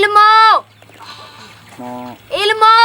Ilmo! Ilmo!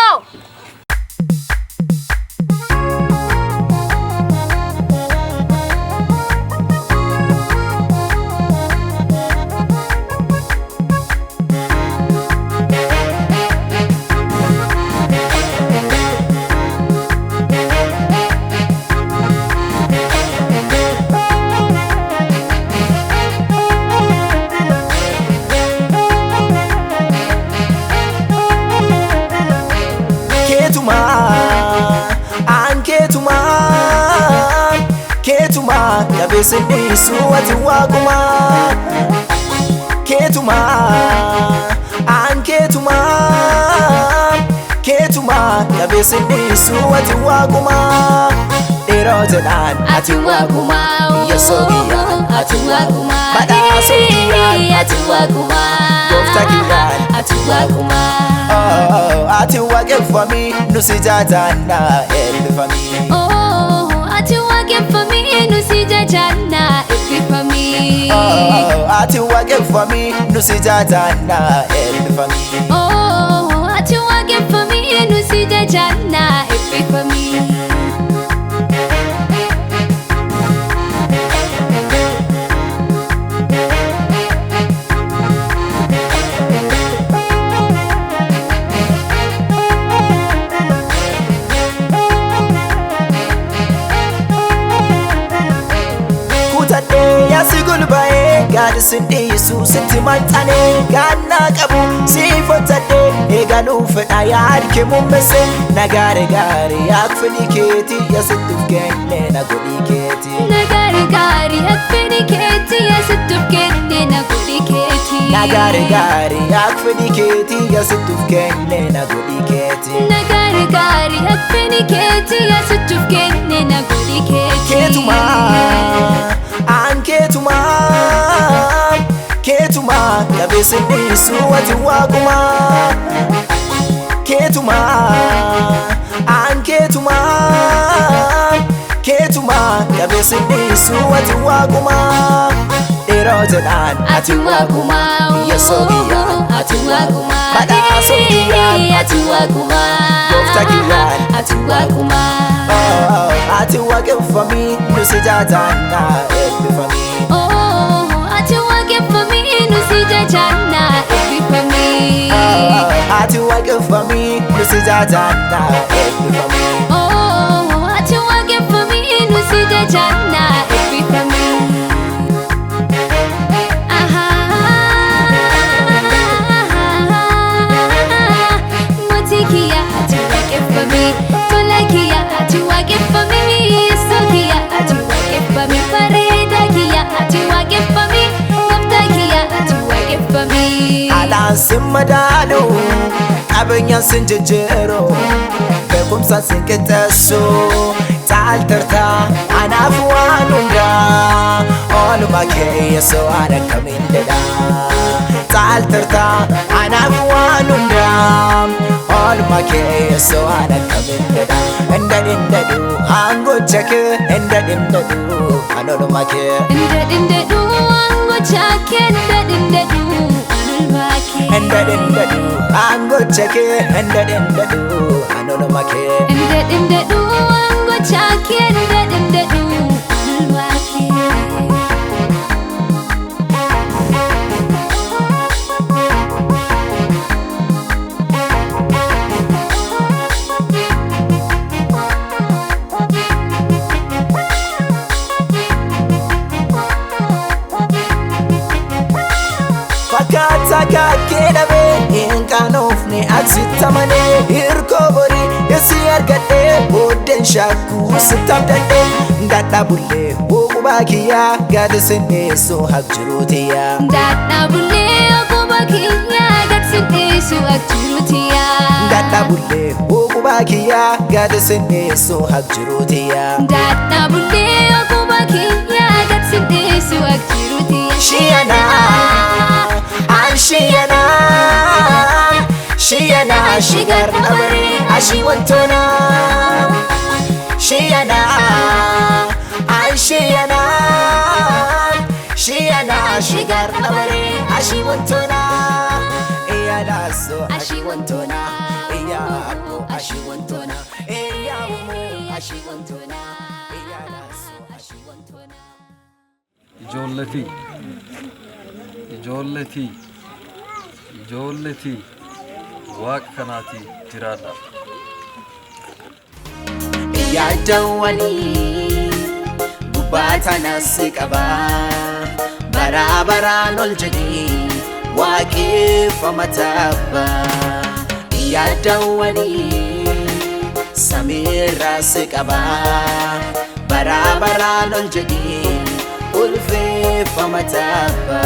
Ketuma kabesini suwati waguma Ketuma kabesini suwati waguma Erotenan ati waguma Yesogiyan ati waguma Badasogiyan ati waguma Goftagiyan ati waguma Ati wage for me nusijatana every for me Ati wage for me nusijatana every for me Ati wage for me nusijatana every for me Ati wage for me nusijatana every for me Gadi sindi Yesu sinti mantane Ganna qabu sifatade Eganu fedha yaadke mummese Nagare gari yakfini keti Yasituf kenne nagodi keti Nagare gari yakfini keti Yasituf kenne nagodi keti Nagare gari yakfini keti Yasituf kenne nagodi keti Nagare gari yakfini keti Yasituf kenne nagodi keti Ketuma kabesini suwati waguma Ketuma kabesini suwati waguma Erotenan ati waguma Yesogiyan ati waguma Badasogiyan ati waguma Goftagiyan ati waguma Ati wage for me nusijatana every for me Ati wage for me nusijatana every for me Ati wage for me nusijatana every for me Ati wage for me nusijatana every for me Motikia ati wage for me Tolakia ati wage for me Sokia ati wage for me Paredakia ati wage for me Goftakia ati wage for me Alan simmadalo Abenya sinjejero Bekumsa sinketeso Talterta anafuanunda Olumake yeso anakamindeda Talterta anafuanunda Olumake yeso anakamindeda Endadindadu ango cheke Endadindadu anolumake Endadindadu ango cheke Endadindadu anolumake Endadindadu ango cheke Endadindadu anolumake Endadindadu ango cheke Endadindadu anolumake Fakata kakkeedhabe hinqaanofne aksitamane hirkobori yesi argadhe booddeen shakkuu sittabdadhe dadhabullee boqubaa kiyyaa gadi sinneessoo haqjiruutiyyaa Dadhabullee boqubaa kiyyaa gadi sinneessoo haqjiruutiyyaa Dadhabullee boqubaa kiyyaa gadi sinneessoo haqjiruutiyyaa Dadhabullee boqubaa kiyyaa gadi sinneessoo haqjiruutiyyaa Shiyana shigar nabari ashi wantona Shiyana shigar nabari ashi wantona Yalaso ashi wantona Iyabo ashi wantona Iyabumo ashi wantona Yalaso ashi wantona ijoolletii waaqa kanaati jiraadha yaadawanii gubaatanas qaba baraabaraan ol jedhee waaqeffama taabba yaadawanii samiirraas qaba baraabaraan ol jedhee ulfeeffama taabba